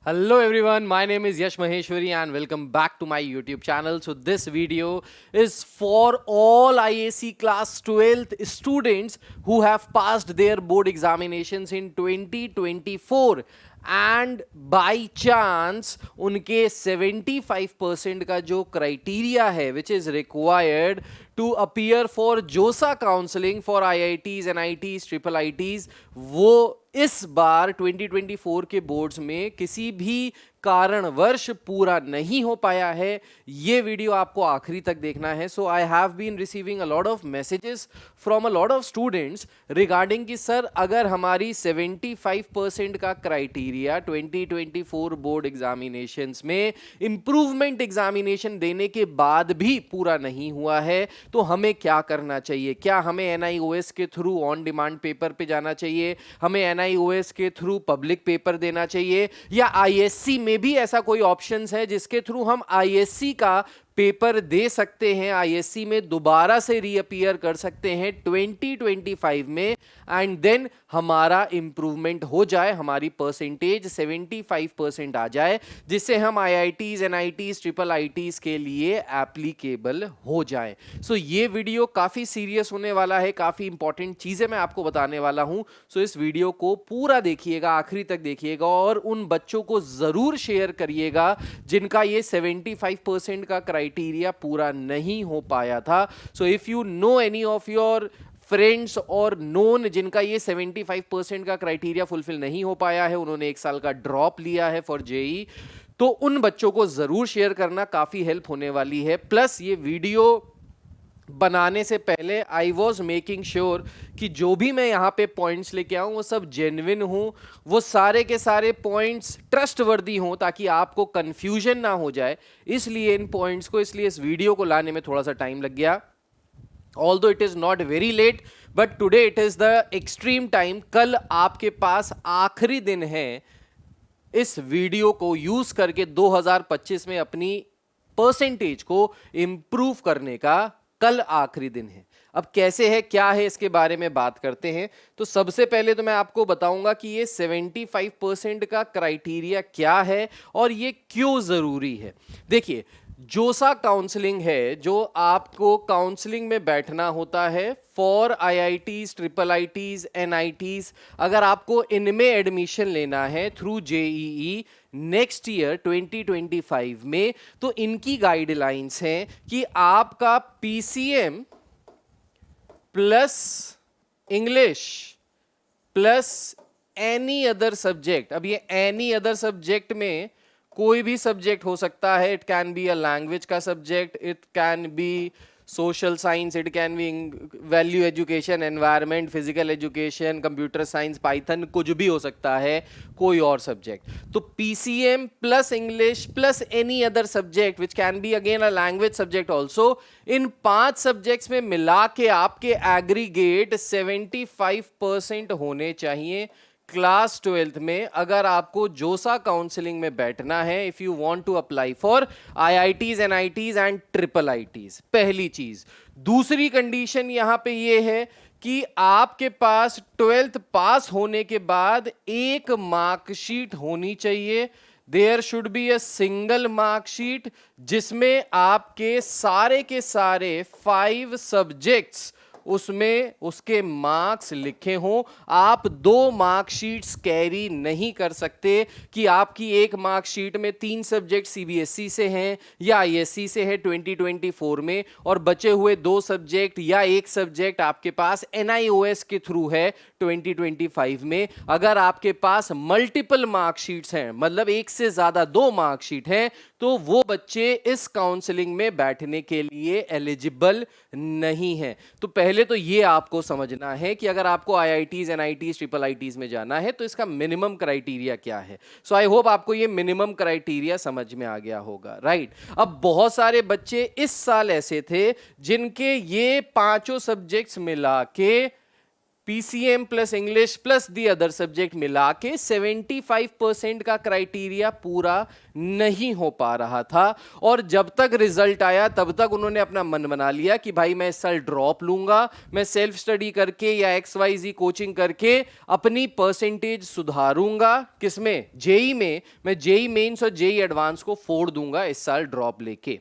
Hello everyone, my name is Yash Maheshwari and welcome back to my YouTube channel. So this video is for all IAC class 12th students who have passed their board examinations in 2024 and by chance उनके 75% का जो criteria है which is required to appear for JOSA counseling for IITs, NITs, triple ITs वो इस बार 2024 के boards में किसी भी कारणवश पूरा नहीं हो पाया है। ये वीडियो आपको आखिरी तक देखना है। So I have been receiving a lot of messages from a lot of students regarding कि सर अगर हमारी 75% का क्राइटेरिया 2024 बोर्ड एग्जामिनेशंस में इंप्रूवमेंट एग्जामिनेशन देने के बाद भी पूरा नहीं हुआ है तो हमें क्या करना चाहिए। क्या हमें NIOS के थ्रू ऑन डिमांड पेपर पे जाना चाहिए, हमें NIOS के थ्रू पब्लिक पेपर देना चाहिए, या ISC में भी ऐसा कोई ऑप्शंस है जिसके थ्रू हम ISC का पेपर दे सकते हैं, ISC में दोबारा से रीअपियर कर सकते हैं 2025 में एंड देन हमारा इंप्रूवमेंट हो जाए, हमारी परसेंटेज 75% आ जाए जिससे हम IITs, NITs, ट्रिपल ITs के लिए एप्लीकेबल हो जाए। सो ये वीडियो काफ़ी सीरियस होने वाला है, काफ़ी इंपॉर्टेंट चीज़ें मैं आपको बताने वाला हूँ। सो इस वीडियो को पूरा देखिएगा, आखिरी तक देखिएगा और उन बच्चों को ज़रूर शेयर करिएगा जिनका ये 75% का क्राइटेरिया पूरा नहीं हो पाया था। So if you know any of your friends और नोन जिनका ये 75% का क्राइटेरिया फुलफिल नहीं हो पाया है, उन्होंने एक साल का ड्रॉप लिया है फॉर जेई, तो उन बच्चों को जरूर शेयर करना, काफी हेल्प होने वाली है। प्लस ये वीडियो बनाने से पहले आई वॉज मेकिंग श्योर कि जो भी मैं यहाँ पे पॉइंट्स लेके आऊँ वो सब जेन्युइन हूँ, वो सारे के सारे पॉइंट्स ट्रस्टवर्दी हों ताकि आपको कंफ्यूजन ना हो जाए। इसलिए इन पॉइंट्स को, इसलिए इस वीडियो को लाने में थोड़ा सा टाइम लग गया। Although it is not very late but today it is the extreme time. कल आपके पास आखिरी दिन है इस वीडियो को यूज करके 2025 में अपनी परसेंटेज को इंप्रूव करने का। कल आखिरी दिन है। अब कैसे है, क्या है, इसके बारे में बात करते हैं। तो सबसे पहले तो मैं आपको बताऊंगा कि ये 75% का क्राइटेरिया क्या है और ये क्यों जरूरी है। देखिए, जोसा काउंसलिंग है, जो आपको काउंसलिंग में बैठना होता है for IITs, triple ITs, NITs। अगर आपको इनमें एडमिशन लेना है थ्रू JEE नेक्स्ट ईयर 2025 में, तो इनकी गाइडलाइंस हैं कि आपका PCM plus English plus any other subject. अब ये एनी अदर सब्जेक्ट में कोई भी सब्जेक्ट हो सकता है। It can be a language का subject, it can be social science, it can be value education, environment, physical education, computer science, python, कुछ भी हो सकता है, कोई और सब्जेक्ट। तो PCM plus English plus any other subject which can be again a language subject also, in 5 subjects में मिला के आपके एग्रीगेट 75% होने चाहिए क्लास 12th में। अगर आपको जोसा काउंसलिंग में बैठना है, if you want to apply for IITs, NITs and triple ITs, पहली चीज। दूसरी कंडीशन यहां पे ये है कि आपके पास 12th पास होने के बाद एक मार्कशीट होनी चाहिए। There should be a single marksheet जिसमें आपके सारे के सारे 5 सब्जेक्ट्स, उसमें उसके मार्क्स लिखे हों। आप 2 मार्कशीट्स कैरी नहीं कर सकते कि आपकी एक मार्कशीट में 3 सब्जेक्ट CBSE से हैं या ISC से है 2024 में, और बचे हुए 2 सब्जेक्ट या एक सब्जेक्ट आपके पास NIOS के थ्रू है 2025 में। अगर आपके पास मल्टीपल मार्कशीट्स हैं, मतलब एक से ज्यादा 2 मार्कशीट हैं, तो वो बच्चे इस काउंसलिंग में बैठने के लिए एलिजिबल नहीं है। तो पहले तो ये आपको समझना है कि अगर आपको IITs, NITs, ट्रिपल ITs में जाना है तो इसका मिनिमम क्राइटेरिया क्या है। सो आई होप आपको ये मिनिमम क्राइटेरिया समझ में आ गया होगा, राइट। अब बहुत सारे बच्चे इस साल ऐसे थे जिनके ये 5 सब्जेक्ट्स मिला के PCM plus English plus the other subject मिला के 75% का क्राइटेरिया पूरा नहीं हो पा रहा था। और जब तक रिजल्ट आया तब तक उन्होंने अपना मन बना लिया कि भाई मैं इस साल ड्रॉप लूंगा, मैं सेल्फ स्टडी करके या XYZ कोचिंग करके अपनी परसेंटेज सुधारूंगा। किसमें? जेई में। मैं जेई मेंस और जेई एडवांस को फोड़ दूंगा इस साल ड्रॉप लेके।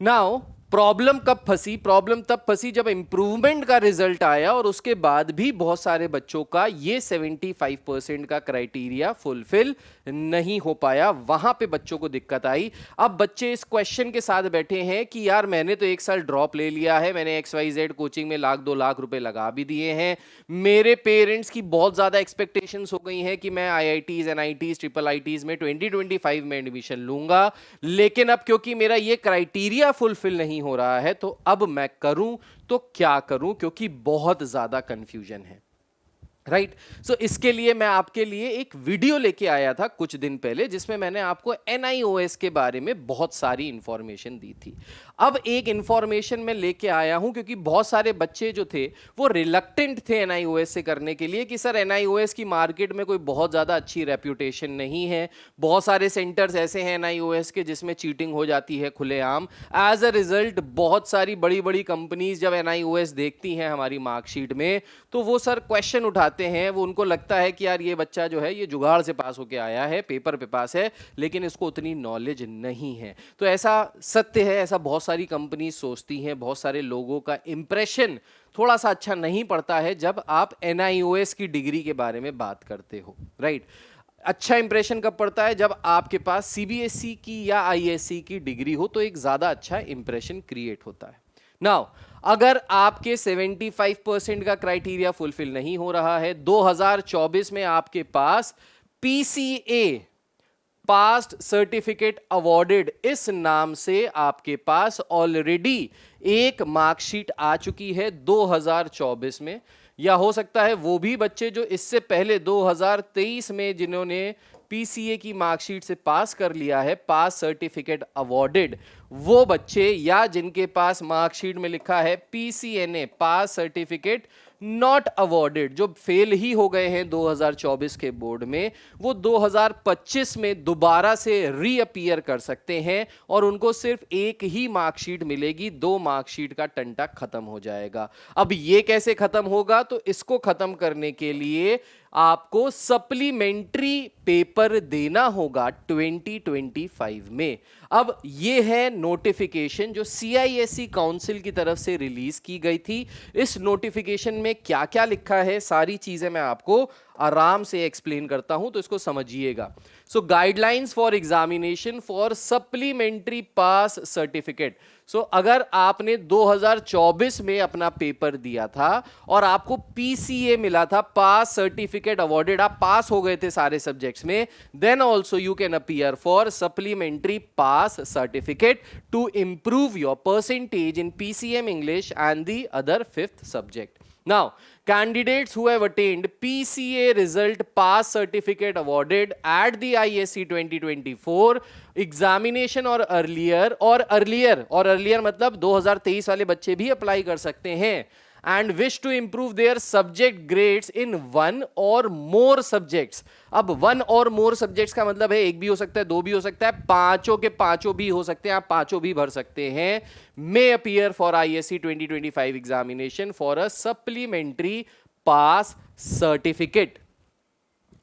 नाउ प्रॉब्लम कब फंसी? प्रॉब्लम तब फंसी जब इंप्रूवमेंट का रिजल्ट आया और उसके बाद भी बहुत सारे बच्चों का ये 75% का क्राइटेरिया फुलफिल नहीं हो पाया। वहां पे बच्चों को दिक्कत आई। अब बच्चे इस क्वेश्चन के साथ बैठे हैं कि यार मैंने तो एक साल ड्रॉप ले लिया है, मैंने XYZ कोचिंग में लाख 2 लाख रुपए लगा भी दिए हैं, मेरे पेरेंट्स की बहुत ज्यादा एक्सपेक्टेशंस हो गई हैं कि मैं IITs NITs IIITs में 2025 में एडमिशन लूंगा, लेकिन अब क्योंकि मेरा ये क्राइटेरिया फुलफिल नहीं हो रहा है तो अब मैं करूं तो क्या करूं, क्योंकि बहुत ज्यादा कंफ्यूजन है। राइट सो इसके लिए मैं आपके लिए एक वीडियो लेके आया था कुछ दिन पहले, जिसमें मैंने आपको NIOS के बारे में बहुत सारी इंफॉर्मेशन दी थी। अब एक इंफॉर्मेशन मैं लेके आया हूं क्योंकि बहुत सारे बच्चे जो थे वो रिलक्टेंट थे NIOS से करने के लिए कि सर NIOS की मार्केट में कोई बहुत ज्यादा अच्छी रेप्यूटेशन नहीं है, बहुत सारे सेंटर्स ऐसे हैं NIOS के जिसमें चीटिंग हो जाती है खुलेआम। एज अ रिजल्ट बहुत सारी बड़ी बड़ी कंपनीज जब NIOS देखती हैं हमारी मार्कशीट में तो वो सर क्वेश्चन उठाते हैं। वो उनको लगता है कि यार ये बच्चा जो है ये जुगाड़ से पास होके आया है, पेपर पे पास है, लेकिन इसको उतनी नॉलेज नहीं है। तो ऐसा सत्य है, ऐसा बहुत सारी कंपनी सोचती हैं। बहुत सारे लोगों का इंप्रेशन थोड़ा सा अच्छा नहीं पड़ता है जब आप NIOS की डिग्री के बारे में बात करते हो। राइट अच्छा इंप्रेशन कब पड़ता है? जब आपके पास CBSE की या ISC की डिग्री हो तो एक ज्यादा अच्छा इंप्रेशन क्रिएट होता है। नाउ अगर आपके 75% का क्राइटेरिया फुलफिल नहीं हो रहा है, 2024 में आपके पास PCA पास्ट सर्टिफिकेट अवॉर्डेड इस नाम से आपके पास ऑलरेडी एक मार्कशीट आ चुकी है 2024 में, या हो सकता है वो भी बच्चे जो इससे पहले 2023 में जिन्होंने PCA की मार्कशीट से पास कर लिया है, पास सर्टिफिकेट अवॉर्डेड, वो बच्चे, या जिनके पास मार्कशीट में लिखा है PCNA pass certificate not awarded, जो फेल ही हो गए हैं 2024 के बोर्ड में, वो 2025 में दोबारा से रीअपीयर कर सकते हैं और उनको सिर्फ एक ही मार्कशीट मिलेगी, 2 मार्कशीट का टंटा खत्म हो जाएगा। अब ये कैसे खत्म होगा? तो इसको खत्म करने के लिए आपको सप्लीमेंट्री पेपर देना होगा 2025 में। अब ये है नोटिफिकेशन जो CISE काउंसिल की तरफ से रिलीज की गई थी। इस नोटिफिकेशन में क्या क्या लिखा है सारी चीजें मैं आपको आराम से एक्सप्लेन करता हूं, तो इसको समझिएगा। So guidelines for examination for supplementary pass certificate. So अगर आपने 2024 में अपना पेपर दिया था और आपको PCA मिला था पास सर्टिफिकेट अवॉर्डेड, आप पास हो गए थे सारे सब्जेक्ट्स में, then also you can appear for supplementary pass certificate to improve your percentage in PCM English and the other 5th subject. Now, candidates who have attained PCA result pass certificate awarded at the ISC 2024 examination or earlier मतलब 2023 वाले बच्चे भी apply कर सकते हैं, and wish to improve their subject grades in 1 or more subjects. अब 1 or more subjects का मतलब है एक भी हो सकता है, 2 भी हो सकता है, पांचों के पांचों भी हो सकते हैं, आप पांचों भी भर सकते हैं। may appear for ISC 2025 examination for a supplementary pass certificate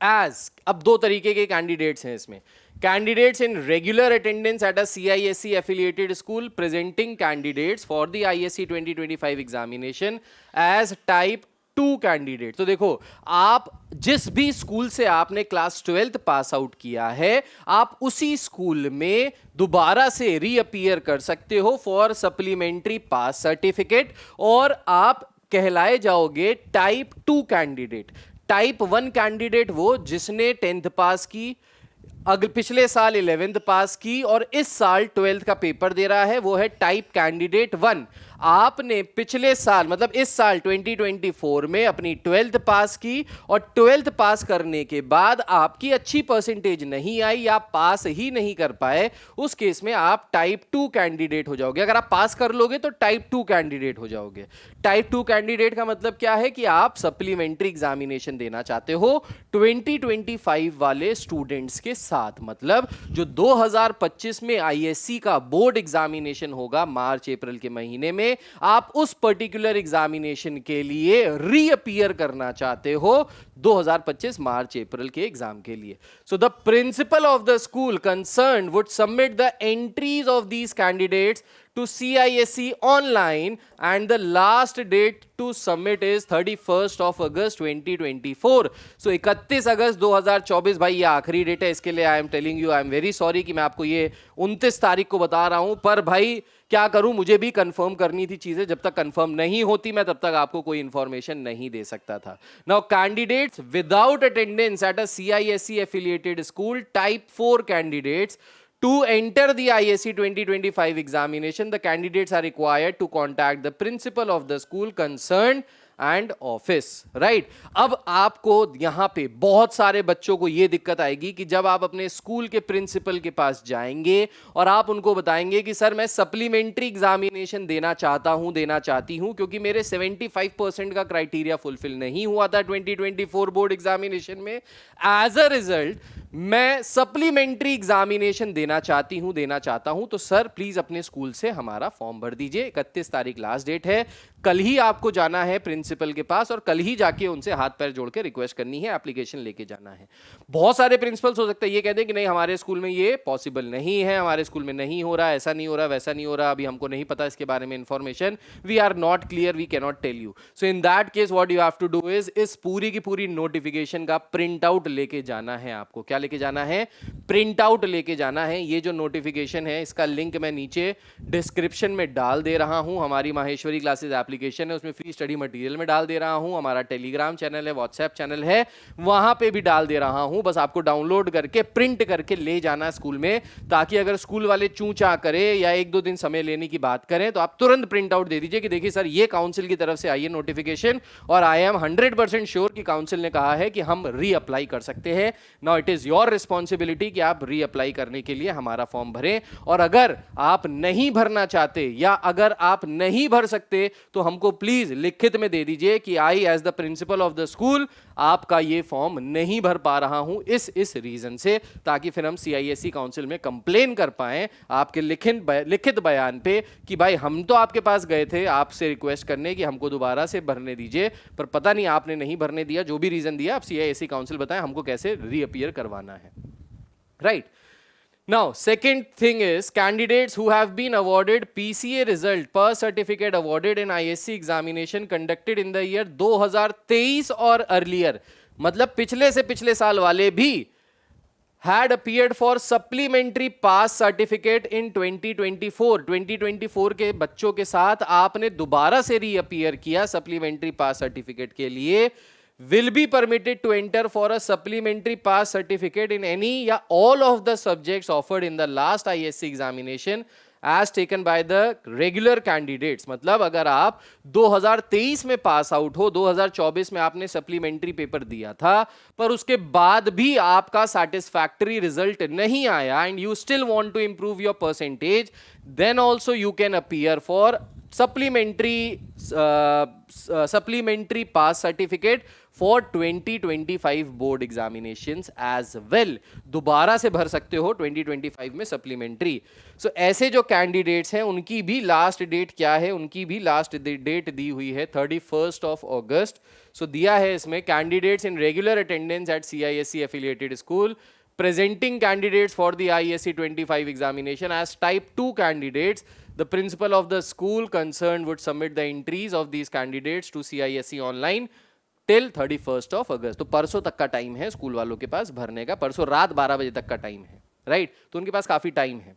as, अब 2 तरीके के कैंडिडेट्स हैं इसमें। Candidates in regular attendance at a CISE affiliated school presenting candidates for the ISC 2025 examination as type 2 candidate. तो देखो, आप जिस भी स्कूल से आपने क्लास 12th पास आउट किया है, आप उसी स्कूल में दोबारा से रीअपीयर कर सकते हो फॉर सप्लीमेंट्री पास सर्टिफिकेट, और आप कहलाए जाओगे टाइप 2 कैंडिडेट। टाइप 1 कैंडिडेट वो जिसने 10th पास की, अगर पिछले साल 11th पास की और इस साल 12th का पेपर दे रहा है, वो है टाइप कैंडिडेट 1। आपने पिछले साल मतलब इस साल 2024 में अपनी 12th पास की और 12th पास करने के बाद आपकी अच्छी परसेंटेज नहीं आई या पास ही नहीं कर पाए, उस केस में आप टाइप 2 कैंडिडेट हो जाओगे। अगर आप पास कर लोगे तो टाइप 2 कैंडिडेट हो जाओगे। टाइप 2 कैंडिडेट का मतलब क्या है कि आप सप्लीमेंट्री एग्जामिनेशन देना चाहते हो 2025 वाले स्टूडेंट्स के साथ। मतलब जो 2025 में आईएससी का बोर्ड एग्जामिनेशन होगा मार्च अप्रैल के महीने में, आप उस पर्टिकुलर एग्जामिनेशन के लिए रीअपीयर करना चाहते हो 2025 मार्च अप्रैल के एग्जाम के लिए। So the principal of the school concern would submit the entries of these candidates to CISE online and the last date to submit is 31st of August 2024. So 31 अगस्त 2024 भाई ये आखिरी डेट है। इसके लिए I am telling you, I am very sorry कि मैं आपको ये 29 तारीख को बता रहा हूं, पर भाई क्या करूं, मुझे भी कंफर्म करनी थी चीजें। जब तक कंफर्म नहीं होती मैं तब तक आपको कोई इंफॉर्मेशन नहीं दे सकता था। Now candidates without attendance at a CISE affiliated school, type 4 candidates, to enter the ISC 2025 examination, the candidates are required to contact the principal of the school concerned and office. Right? अब आपको यहां पे बहुत सारे बच्चों को यह दिक्कत आएगी कि जब आप अपने स्कूल के प्रिंसिपल के पास जाएंगे और आप उनको बताएंगे कि सर मैं सप्लीमेंट्री एग्जामिनेशन देना चाहती हूं क्योंकि मेरे 75% का क्राइटेरिया फुलफिल नहीं हुआ था 2024 बोर्ड एग्जामिनेशन में, एज अ रिजल्ट मैं सप्लीमेंट्री एग्जामिनेशन देना चाहता हूं, तो सर प्लीज अपने स्कूल से हमारा फॉर्म भर दीजिए। 31 तारीख लास्ट डेट है। कल ही आपको जाना है प्रिंसिपल के पास और कल ही जाके उनसे हाथ पैर जोड़ के रिक्वेस्ट करनी है, एप्लीकेशन लेके जाना है। बहुत सारे प्रिंसिपल्स हो सकते हैं ये कहते हैं कि नहीं हमारे स्कूल में ये पॉसिबल नहीं है, हमारे स्कूल में नहीं हो रहा, ऐसा नहीं हो रहा, वैसा नहीं हो रहा, अभी हमको नहीं पता इसके बारे में information, we are not clear, we can not tell you. So in that case what you have to do is इस पूरी की पूरी नोटिफिकेशन का प्रिंट आउट लेके जाना है। आपको क्या लेके जाना है? प्रिंट आउट लेके जाना है। ये जो नोटिफिकेशन है इसका लिंक मैं नीचे डिस्क्रिप्शन में डाल दे रहा हूं। हमारी माहेश्वरी क्लासेस एप्लीकेशन है, उसमें फ्री स्टडी मटेरियल में डाल दे रहा हूं। हमारा टेलीग्राम चैनल है, व्हाट्सएप चैनल है, वहां पे भी डाल दे रहा हूं। बस आपको डाउनलोड करके प्रिंट करके ले जाना स्कूल में, ताकि अगर स्कूल वाले चूचा करे या एक दो दिन समय लेने की बात करें तो आप तुरंत प्रिंट आउट दे दीजिए कि देखिए सर ये काउंसिल की तरफ से आई है नोटिफिकेशन और आई एम 100% श्योर कि काउंसिल ने कहा है कि हम रीअप्लाई कर सकते हैं। Now it is your responsibility कि आप रीअप्लाई करने के लिए हमारा फॉर्म भरें। और अगर आप नहीं भरना चाहते या अगर आप नहीं भर सकते तो हमको प्लीज लिखित में दे दीजिए कि I as the principal of the school आपका ये फॉर्म नहीं भर पा रहा हूं इस रीजन से, ताकि फिर हम CISE काउंसिल में कंप्लेन कर पाए आपके लिखित बयान पे कि भाई हम तो आपके पास गए थे आपसे रिक्वेस्ट करने कि हमको दोबारा से भरने दीजिए, पर पता नहीं आपने नहीं भरने दिया, जो भी रीजन दिया आप CISE काउंसिल बताएं हमको कैसे रीअपीयर करवाना है। Right? Now, second thing is candidates who have been awarded PCA result per certificate awarded in ISC examination conducted in the year 2023 और earlier, मतलब पिछले से पिछले साल वाले भी had appeared for supplementary pass certificate in 2024 के बच्चों के साथ आपने दोबारा से रीअपीयर किया सप्लीमेंट्री पास सर्टिफिकेट के लिए, will be permitted to enter for a supplementary pass certificate in any या all of the subjects offered in the last ISC examination as taken by the regular candidates। मतलब अगर आप 2023 में pass out हो, 2024 में आपने सप्लीमेंट्री पेपर दिया था पर उसके बाद भी आपका satisfactory रिजल्ट नहीं आया and you still want to improve your percentage, then also you can appear for supplementary pass certificate for 2025 board examinations as well. दोबारा से भर सकते हो 2025 में सप्लीमेंट्री। सो ऐसे जो कैंडिडेट्स हैं उनकी भी लास्ट डेट क्या है? उनकी भी लास्ट डेट दी हुई है 31st of August। सो दिया है इसमें candidates in regular attendance eight CISE affiliated school presenting candidates for the ISC 25 examination as type 2 candidates, the principal of the school concerned would submit the entries of these candidates to CISE online till 31st of August। तो परसों तक का time है school वालों के पास भरने का, परसों रात 12 बजे तक का टाइम है। राइट? तो उनके पास काफी टाइम है।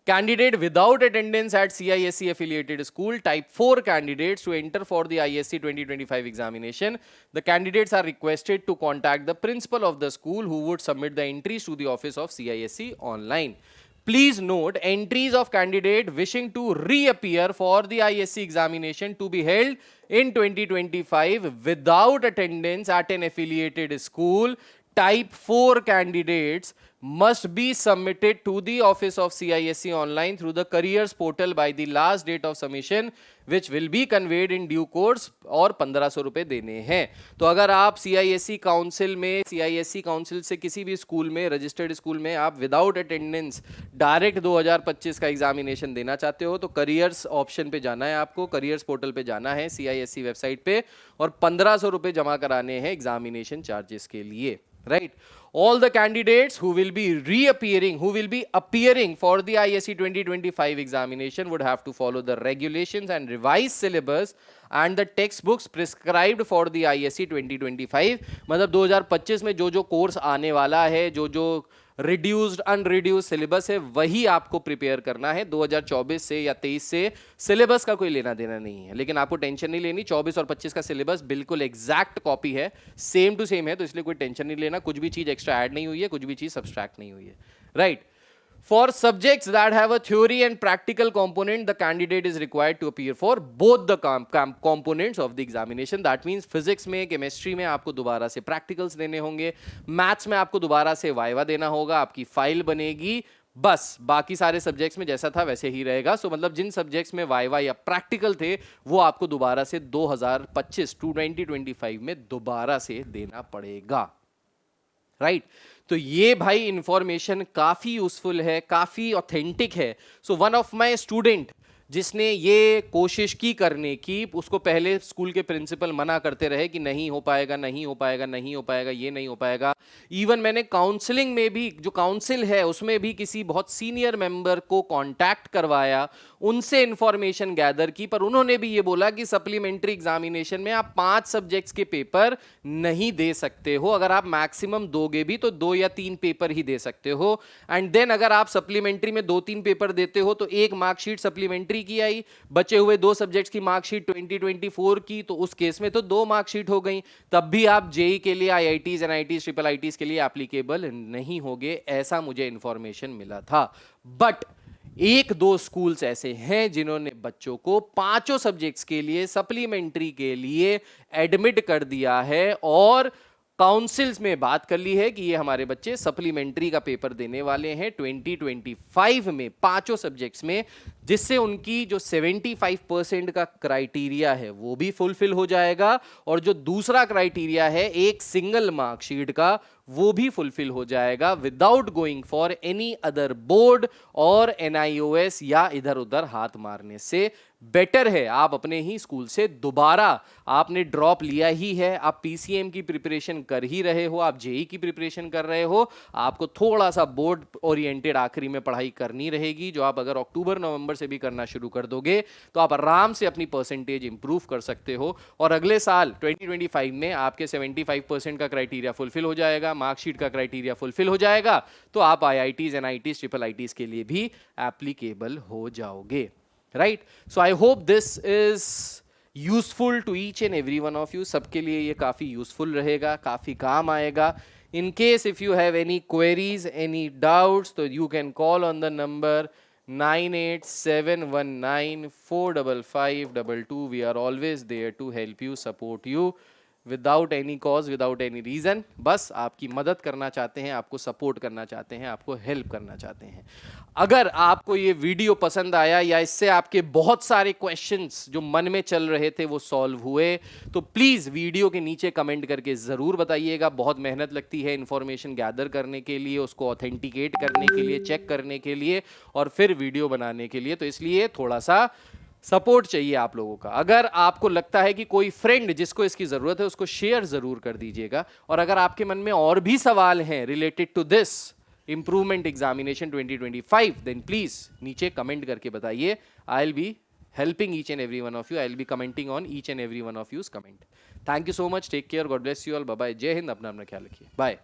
Candidate without attendance at CISE affiliated school, type 4 candidates to enter for the ISC 2025 examination, the candidates are requested to contact the principal of the school who would submit the entries to the office of CISE online। Please note, entries of candidate wishing to reappear for the ISC examination to be held in 2025 without attendance at an affiliated school, type 4 candidates must be submitted to the office of CISE online through the careers portal by the last date of submission, which will be conveyed in due course, और 1500 रुपए देने हैं. तो अगर आप CISE council में, CISE council से किसी भी स्कूल में, रजिस्टर्ड स्कूल में आप विदाउट अटेंडेंस डायरेक्ट 2025 का एग्जामिनेशन देना चाहते हो, तो करियर्स ऑप्शन पे जाना है, आपको करियर्स पोर्टल पे जाना है CISE वेबसाइट पे, और 1500 रुपए जमा कराने हैं एग्जामिनेशन चार्जेस के लिए. Right, all the candidates who will be appearing for the ISC 2025 examination would have to follow the regulations and revised syllabus and the textbooks prescribed for the ISC 2025. मतलब 2025 में जो कोर्स आने वाला है, जो reduced अनरिड्यूस्ड syllabus है, वही आपको प्रिपेयर करना है. 2024 से या 23 से सिलेबस का कोई लेना देना नहीं है, लेकिन आपको टेंशन नहीं लेनी. 24 और 25 का सिलेबस बिल्कुल एग्जैक्ट कॉपी है, सेम टू सेम है, तो इसलिए कोई टेंशन नहीं लेना. कुछ भी चीज एक्स्ट्रा ऐड नहीं हुई है, कुछ भी चीज सब्सट्रैक्ट नहीं हुई है. Right. For subjects that have a theory and practical component, the candidate is required to appear for both the components of the examination. That means physics में, chemistry में आपको दोबारा से practicals देने होंगे, maths में आपको दोबारा से viva देना होगा, आपकी फाइल बनेगी. बस बाकी सारे सब्जेक्ट्स में जैसा था वैसे ही रहेगा. सो मतलब जिन सब्जेक्ट्स में वाइवा या प्रैक्टिकल थे वो आपको दोबारा से 2025 में दोबारा से देना पड़ेगा. राइट. तो ये भाई इंफॉर्मेशन काफी यूजफुल है, काफी ऑथेंटिक है. So one of my student जिसने ये कोशिश की करने की, उसको पहले स्कूल के प्रिंसिपल मना करते रहे कि नहीं हो पाएगा, नहीं हो पाएगा, नहीं हो पाएगा, ये नहीं हो पाएगा. इवन मैंने काउंसलिंग में भी, जो काउंसिल है उसमें भी किसी बहुत सीनियर मेंबर को कांटेक्ट करवाया, उनसे इंफॉर्मेशन गैदर की, पर उन्होंने भी ये बोला कि सप्लीमेंट्री एग्जामिनेशन में आप 5 सब्जेक्ट्स के पेपर नहीं दे सकते हो. अगर आप मैक्सिमम दोगे भी तो 2 या 3 पेपर ही दे सकते हो. एंड देन अगर आप सप्लीमेंट्री में 2-3 पेपर देते हो तो एक मार्कशीट सप्लीमेंट्री की आई, बचे हुए 2 सब्जेक्ट्स की मार्कशीट 2024 की, तो उस केस में तो 2 मार्कशीट हो गई. तब भी आप जेई के लिए, IITs, NITs, ट्रिपल IITs के लिए एप्लीकेबल नहीं होगे, ऐसा मुझे इंफॉर्मेशन मिला था. बट 1-2 स्कूल्स ऐसे हैं जिन्होंने बच्चों को 5 सब्जेक्ट्स के लिए सप्लीमेंट्री के लिए एडमिट कर दिया है, और काउंसिल्स में बात कर ली है कि ये हमारे बच्चे सप्लीमेंट्री का पेपर देने वाले हैं 2025 में 5 सब्जेक्ट्स में, जिससे उनकी जो 75% का क्राइटेरिया है वो भी फुलफिल हो जाएगा, और जो दूसरा क्राइटेरिया है एक सिंगल मार्कशीट का, वो भी फुलफिल हो जाएगा without going for any other board और NIOS या इधर उधर हाथ मारने से. बेटर है आप अपने ही स्कूल से दोबारा, आपने ड्रॉप लिया ही है, आप PCM की प्रिपरेशन कर ही रहे हो, आप जेई की प्रिपरेशन कर रहे हो, आपको थोड़ा सा बोर्ड ओरिएंटेड आखिरी में पढ़ाई करनी रहेगी, जो आप अगर अक्टूबर-नवंबर से भी करना शुरू कर दोगे तो आप आराम से अपनी परसेंटेज इंप्रूव कर सकते हो. और अगले साल 2025 में आपके 75% का क्राइटेरिया फुलफिल हो जाएगा, मार्कशीट का क्राइटेरिया फुलफिल हो जाएगा, तो आप IITs, NITs, ट्रिपल IITs के लिए भी एप्लीकेबल हो जाओगे. Right. So I hope this is useful to each and every one of you. सबके लिए ये काफी यूजफुल रहेगा, काफी काम आएगा. In case if you have any queries, any doubts, तो you can call on the number 9871945522. We are always there to help you, support you without any cause, without any reason. बस आपकी मदद करना चाहते हैं, आपको सपोर्ट करना चाहते हैं, आपको हेल्प करना चाहते हैं. अगर आपको ये वीडियो पसंद आया या इससे आपके बहुत सारे क्वेश्चंस जो मन में चल रहे थे वो सॉल्व हुए, तो प्लीज़ वीडियो के नीचे कमेंट करके ज़रूर बताइएगा. बहुत मेहनत लगती है इंफॉर्मेशन गैदर करने के लिए, उसको ऑथेंटिकेट करने के लिए, चेक करने के लिए, और फिर वीडियो बनाने के लिए. तो इसलिए थोड़ा सा सपोर्ट चाहिए आप लोगों का. अगर आपको लगता है कि कोई फ्रेंड जिसको इसकी जरूरत है, उसको शेयर जरूर कर दीजिएगा. और अगर आपके मन में और भी सवाल हैं related to this improvement examination 2025, then please नीचे कमेंट करके बताइए. I will be helping each and every one of you. I will be commenting on each and every one of you's comment. Thank you so much. Take care. God bless you all. Bye bye. जय हिंद. अपना ख्याल रखिए. Bye.